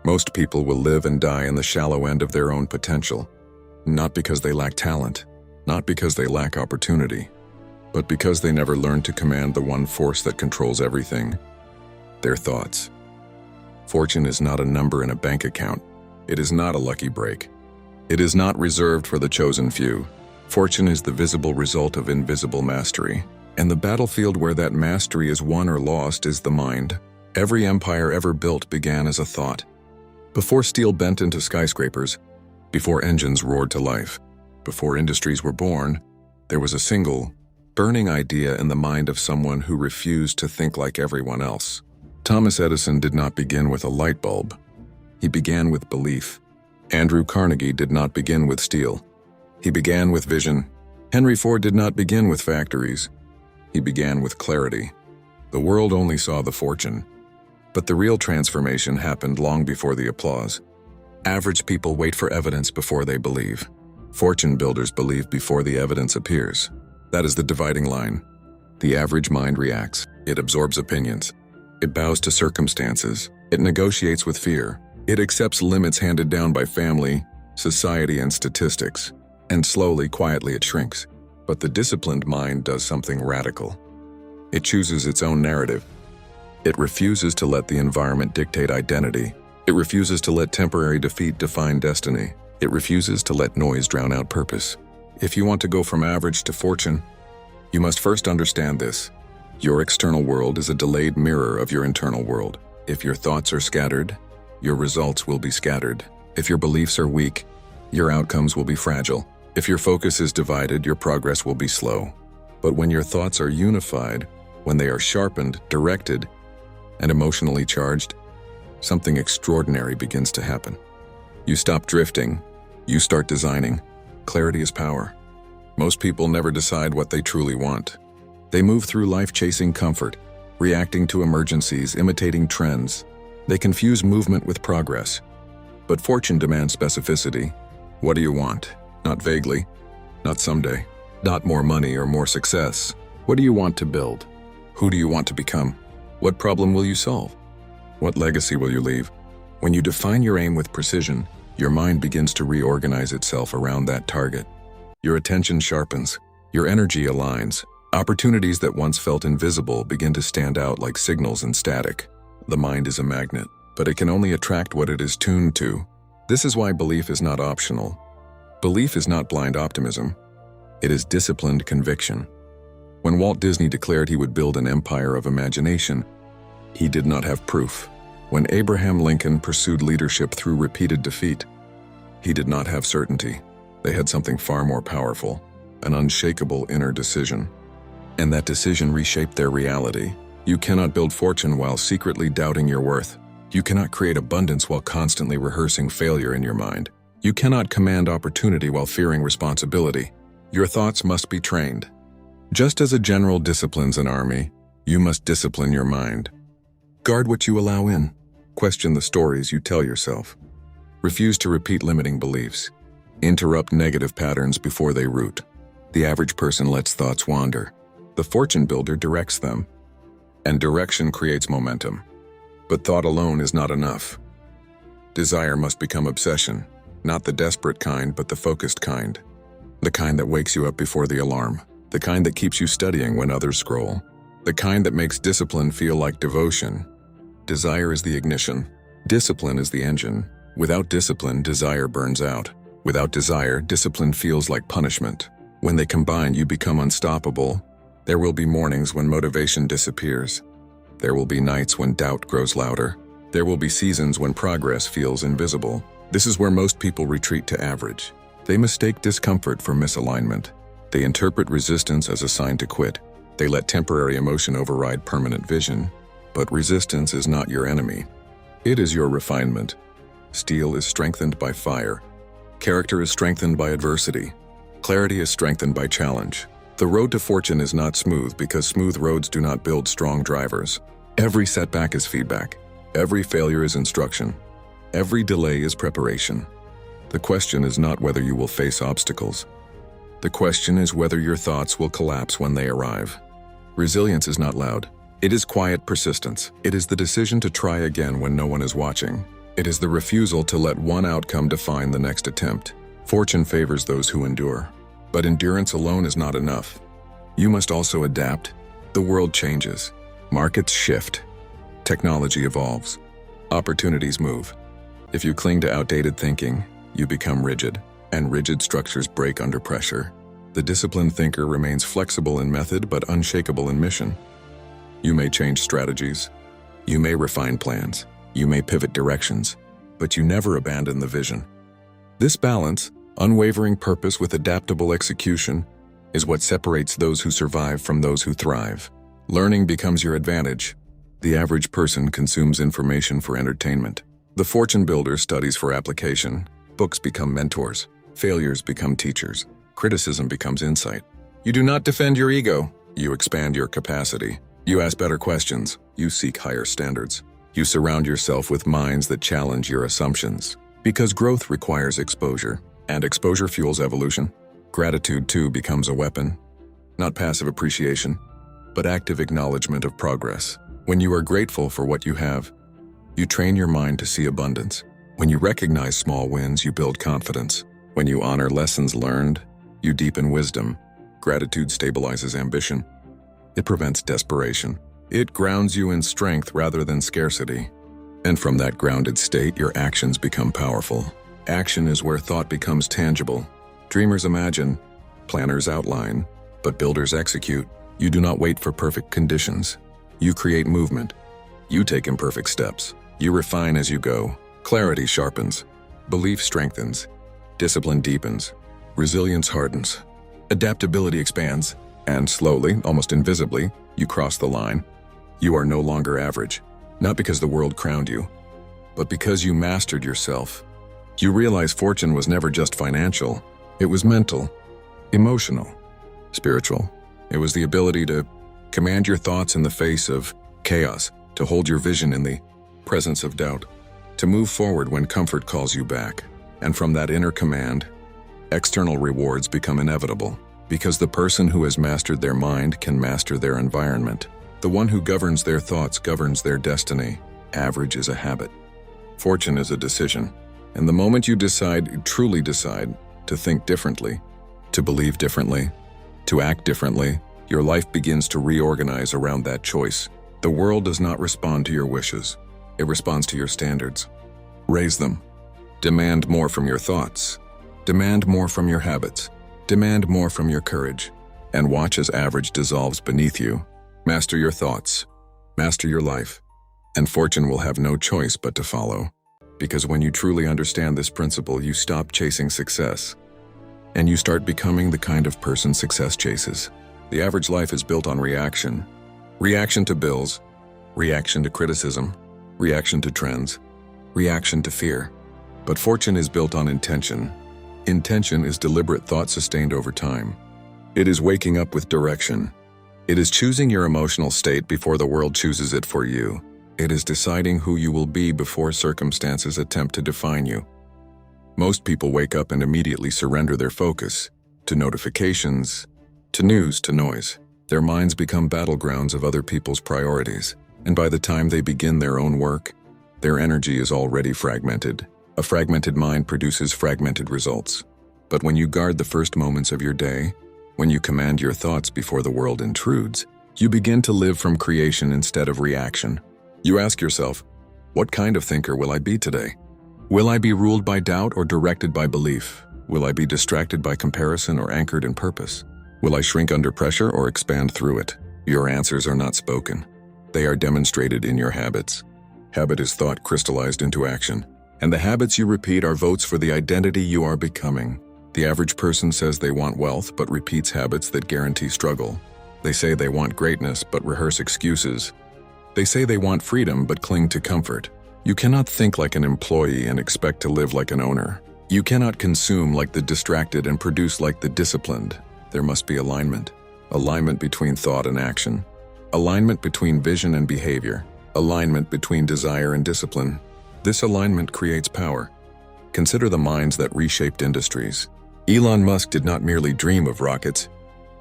Most people will live and die in the shallow end of their own potential, not because they lack talent, not because they lack opportunity, but because they never learned to command the one force that controls everything: their thoughts. Fortune is not a number in a bank account. It is not a lucky break. It is not reserved for the chosen few. Fortune is the visible result of invisible mastery, and the battlefield where that mastery is won or lost is the mind. Every empire ever built began as a thought. Before steel bent into skyscrapers, before engines roared to life, before industries were born, there was a single, burning idea in the mind of someone who refused to think like everyone else. Thomas Edison did not begin with a light bulb. He began with belief. Andrew Carnegie did not begin with steel. He began with vision. Henry Ford did not begin with factories. He began with clarity. The world only saw the fortune, but the real transformation happened long before the applause. Average people wait for evidence before they believe. Fortune builders believe before the evidence appears. That is the dividing line. The average mind reacts. It absorbs opinions. It bows to circumstances. It negotiates with fear. It accepts limits handed down by family, society, and statistics. And slowly, quietly, it shrinks. But the disciplined mind does something radical. It chooses its own narrative. It refuses to let the environment dictate identity. It refuses to let temporary defeat define destiny. It refuses to let noise drown out purpose. If you want to go from average to fortune, you must first understand this. Your external world is a delayed mirror of your internal world. If your thoughts are scattered, your results will be scattered. If your beliefs are weak, your outcomes will be fragile. If your focus is divided, your progress will be slow. But when your thoughts are unified, when they are sharpened, directed, and emotionally charged, something extraordinary begins to happen. You stop drifting. You start designing. Clarity is power. Most people never decide what they truly want. They move through life chasing comfort, reacting to emergencies, imitating trends. They confuse movement with progress. But fortune demands specificity. What do you want? Not vaguely, not someday, not more money or more success. What do you want to build? Who do you want to become? What problem will you solve? What legacy will you leave? When you define your aim with precision, your mind begins to reorganize itself around that target. Your attention sharpens. Your energy aligns. Opportunities that once felt invisible begin to stand out like signals in static. The mind is a magnet, but it can only attract what it is tuned to. This is why belief is not optional. Belief is not blind optimism. It is disciplined conviction. When Walt Disney declared he would build an empire of imagination, he did not have proof. When Abraham Lincoln pursued leadership through repeated defeat, he did not have certainty. They had something far more powerful, an unshakable inner decision. And that decision reshaped their reality. You cannot build fortune while secretly doubting your worth. You cannot create abundance while constantly rehearsing failure in your mind. You cannot command opportunity while fearing responsibility. Your thoughts must be trained. Just as a general disciplines an army, you must discipline your mind. Guard what you allow in. Question the stories you tell yourself. Refuse to repeat limiting beliefs. Interrupt negative patterns before they root. The average person lets thoughts wander. The fortune builder directs them. And direction creates momentum. But thought alone is not enough. Desire must become obsession. Not the desperate kind, but the focused kind. The kind that wakes you up before the alarm. The kind that keeps you studying when others scroll. The kind that makes discipline feel like devotion. Desire is the ignition. Discipline is the engine. Without discipline, desire burns out. Without desire, discipline feels like punishment. When they combine, you become unstoppable. There will be mornings when motivation disappears. There will be nights when doubt grows louder. There will be seasons when progress feels invisible. This is where most people retreat to average. They mistake discomfort for misalignment. They interpret resistance as a sign to quit. They let temporary emotion override permanent vision. But resistance is not your enemy. It is your refinement. Steel is strengthened by fire. Character is strengthened by adversity. Clarity is strengthened by challenge. The road to fortune is not smooth because smooth roads do not build strong drivers. Every setback is feedback. Every failure is instruction. Every delay is preparation. The question is not whether you will face obstacles. The question is whether your thoughts will collapse when they arrive. Resilience is not loud. It is quiet persistence. It is the decision to try again when no one is watching. It is the refusal to let one outcome define the next attempt. Fortune favors those who endure. But endurance alone is not enough. You must also adapt. The world changes. Markets shift. Technology evolves. Opportunities move. If you cling to outdated thinking, you become rigid, and rigid structures break under pressure. The disciplined thinker remains flexible in method but unshakable in mission. You may change strategies. You may refine plans. You may pivot directions, but you never abandon the vision. This balance, unwavering purpose with adaptable execution, is what separates those who survive from those who thrive. Learning becomes your advantage. The average person consumes information for entertainment. The fortune builder studies for application. Books become mentors. Failures become teachers. Criticism becomes insight. You do not defend your ego. You expand your capacity. You ask better questions. You seek higher standards. You surround yourself with minds that challenge your assumptions. Because growth requires exposure, and exposure fuels evolution. Gratitude, too, becomes a weapon. Not passive appreciation, but active acknowledgement of progress. When you are grateful for what you have, you train your mind to see abundance. When you recognize small wins, you build confidence. When you honor lessons learned, you deepen wisdom. Gratitude stabilizes ambition. It prevents desperation. It grounds you in strength rather than scarcity. And from that grounded state, your actions become powerful. Action is where thought becomes tangible. Dreamers imagine, planners outline, but builders execute. You do not wait for perfect conditions. You create movement. You take imperfect steps. You refine as you go. Clarity sharpens. Belief strengthens. Discipline deepens. Resilience hardens. Adaptability expands. And slowly, almost invisibly, you cross the line. You are no longer average. Not because the world crowned you, but because you mastered yourself. You realize fortune was never just financial. It was mental, emotional, spiritual. It was the ability to command your thoughts in the face of chaos, to hold your vision in the presence of doubt, to move forward when comfort calls you back. And from that inner command, external rewards become inevitable, because the person who has mastered their mind can master their environment. The one who governs their thoughts governs their destiny. Average is a habit. Fortune is a decision. And the moment you decide, truly decide, to think differently, to believe differently, to act differently, your life begins to reorganize around that choice. The world does not respond to your wishes. It responds to your standards. Raise them. Demand more from your thoughts. Demand more from your habits. Demand more from your courage. And watch as average dissolves beneath you. Master your thoughts. Master your life. And fortune will have no choice but to follow. Because when you truly understand this principle, you stop chasing success. And you start becoming the kind of person success chases. The average life is built on reaction. Reaction to bills. Reaction to criticism. Reaction to trends. Reaction to fear. But fortune is built on intention. Intention is deliberate thought sustained over time. It is waking up with direction. It is choosing your emotional state before the world chooses it for you. It is deciding who you will be before circumstances attempt to define you. Most people wake up and immediately surrender their focus to notifications, to news, to noise. Their minds become battlegrounds of other people's priorities, and by the time they begin their own work, their energy is already fragmented. A fragmented mind produces fragmented results. But when you guard the first moments of your day, when you command your thoughts before the world intrudes, you begin to live from creation instead of reaction. You ask yourself, what kind of thinker will I be today? Will I be ruled by doubt or directed by belief? Will I be distracted by comparison or anchored in purpose? Will I shrink under pressure or expand through it? Your answers are not spoken. They are demonstrated in your habits. Habit is thought crystallized into action. And the habits you repeat are votes for the identity you are becoming. The average person says they want wealth but repeats habits that guarantee struggle. They say they want greatness but rehearse excuses. They say they want freedom but cling to comfort. You cannot think like an employee and expect to live like an owner. You cannot consume like the distracted and produce like the disciplined. There must be alignment. Alignment between thought and action. Alignment between vision and behavior. Alignment between desire and discipline. This alignment creates power. Consider the minds that reshaped industries. Elon Musk did not merely dream of rockets.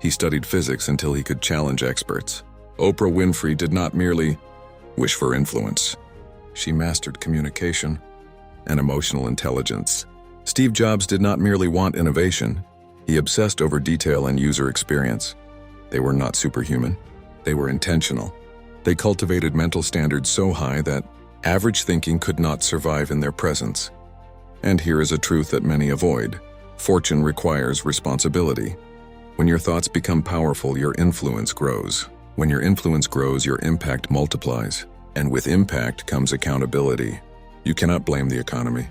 He studied physics until he could challenge experts. Oprah Winfrey did not merely wish for influence. She mastered communication. and emotional intelligence. Steve Jobs did not merely want innovation, he obsessed over detail and user experience. They were not superhuman. They were intentional. They cultivated mental standards so high that average thinking could not survive in their presence. And here is a truth that many avoid. Fortune requires responsibility. When your thoughts become powerful, your influence grows. When your influence grows, your impact multiplies. And with impact comes accountability. You cannot blame the economy.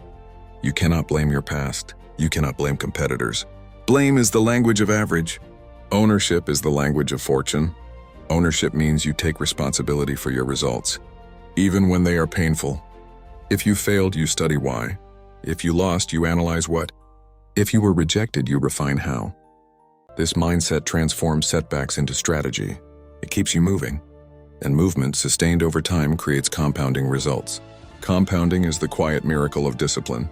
You cannot blame your past. You cannot blame competitors. Blame is the language of average. Ownership is the language of fortune. Ownership means you take responsibility for your results, even when they are painful. If you failed, you study why. If you lost, you analyze what. If you were rejected, you refine how. This mindset transforms setbacks into strategy. It keeps you moving. And movement sustained over time creates compounding results. Compounding is the quiet miracle of discipline.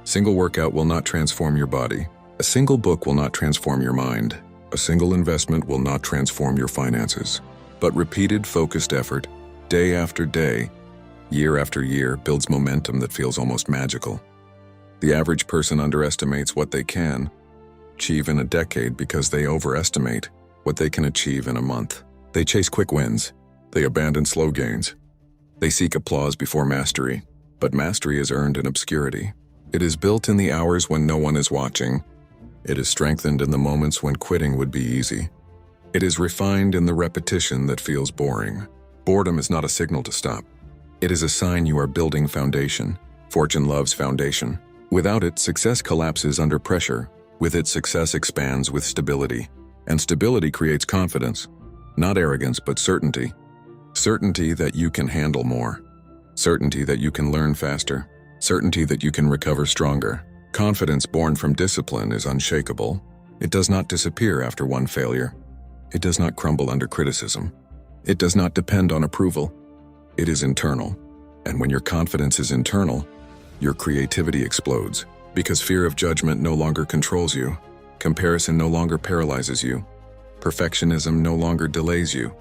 Single workout will not transform your body. A single book will not transform your mind. A single investment will not transform your finances. But repeated, focused effort, day after day, year after year, builds momentum that feels almost magical. The average person underestimates what they can achieve in a decade because they overestimate what they can achieve in a month. They chase quick wins. They abandon slow gains. They seek applause before mastery. But mastery is earned in obscurity. It is built in the hours when no one is watching. It is strengthened in the moments when quitting would be easy. It is refined in the repetition that feels boring. Boredom is not a signal to stop. It is a sign you are building foundation. Fortune loves foundation. Without it, success collapses under pressure. With it, success expands with stability. And stability creates confidence. Not arrogance, but certainty. Certainty that you can handle more. Certainty that you can learn faster. Certainty that you can recover stronger. Confidence born from discipline is unshakable. It does not disappear after one failure. It does not crumble under criticism. It does not depend on approval. It is internal. And when your confidence is internal, your creativity explodes. Because fear of judgment no longer controls you. Comparison no longer paralyzes you. Perfectionism no longer delays you.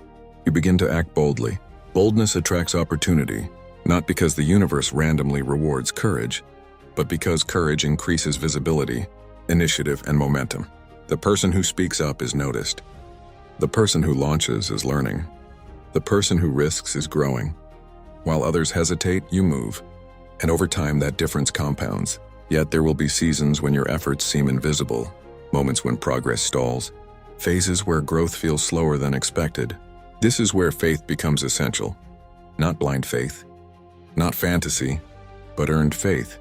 You begin to act boldly. Boldness attracts opportunity, not because the universe randomly rewards courage, but because courage increases visibility, initiative, and momentum. The person who speaks up is noticed. The person who launches is learning. The person who risks is growing. While others hesitate, you move. And over time, that difference compounds. Yet there will be seasons when your efforts seem invisible, moments when progress stalls, phases where growth feels slower than expected. This is where faith becomes essential. Not blind faith, not fantasy, but earned faith,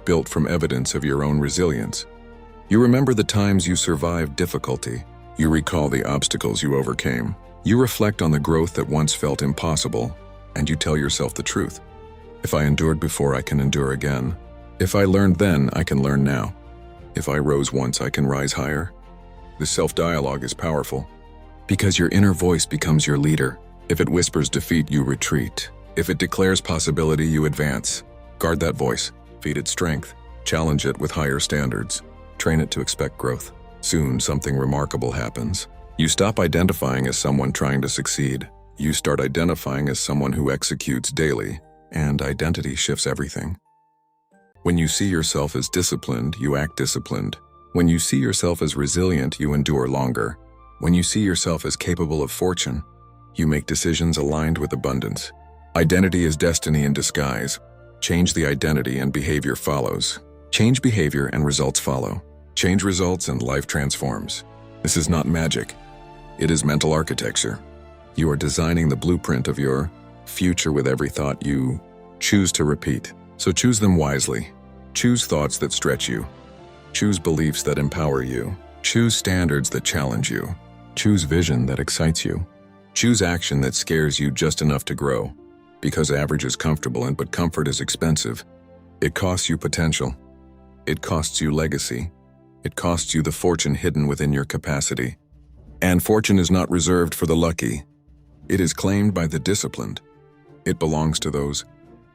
built from evidence of your own resilience. You remember the times you survived difficulty. You recall the obstacles you overcame. You reflect on the growth that once felt impossible, and you tell yourself the truth. If I endured before, I can endure again. If I learned then, I can learn now. If I rose once, I can rise higher. This self-dialogue is powerful, because your inner voice becomes your leader. If it whispers defeat, you retreat. If it declares possibility, you advance. Guard that voice. Feed it strength. Challenge it with higher standards. Train it to expect growth. Soon, something remarkable happens. You stop identifying as someone trying to succeed. You start identifying as someone who executes daily, and identity shifts everything. When you see yourself as disciplined, you act disciplined. When you see yourself as resilient, you endure longer. When you see yourself as capable of fortune, you make decisions aligned with abundance. Identity is destiny in disguise. Change the identity and behavior follows. Change behavior and results follow. Change results and life transforms. This is not magic. It is mental architecture. You are designing the blueprint of your future with every thought you choose to repeat. So choose them wisely. Choose thoughts that stretch you. Choose beliefs that empower you. Choose standards that challenge you. Choose vision that excites you. Choose action that scares you just enough to grow. Because average is comfortable, but comfort is expensive. It costs you potential. It costs you legacy. It costs you the fortune hidden within your capacity. And fortune is not reserved for the lucky. It is claimed by the disciplined. It belongs to those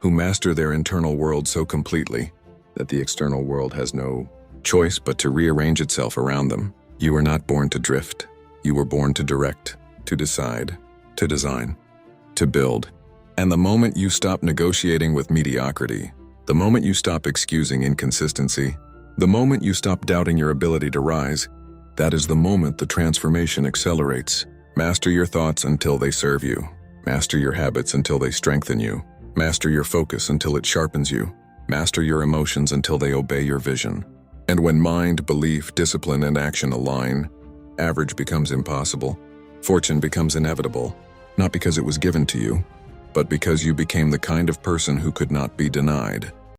who master their internal world so completely that the external world has no choice but to rearrange itself around them. You were not born to drift. You were born to direct, to decide, to design, to build. And the moment you stop negotiating with mediocrity, The moment you stop excusing inconsistency, the moment you stop doubting your ability to rise, that is the moment the transformation accelerates. Master your thoughts until they serve you. Master your habits until they strengthen you. Master your focus until it sharpens you. Master your emotions until they obey your vision. And when mind, belief, discipline, and action align, average becomes impossible. Fortune becomes inevitable, not because it was given to you, but because you became the kind of person who could not be denied.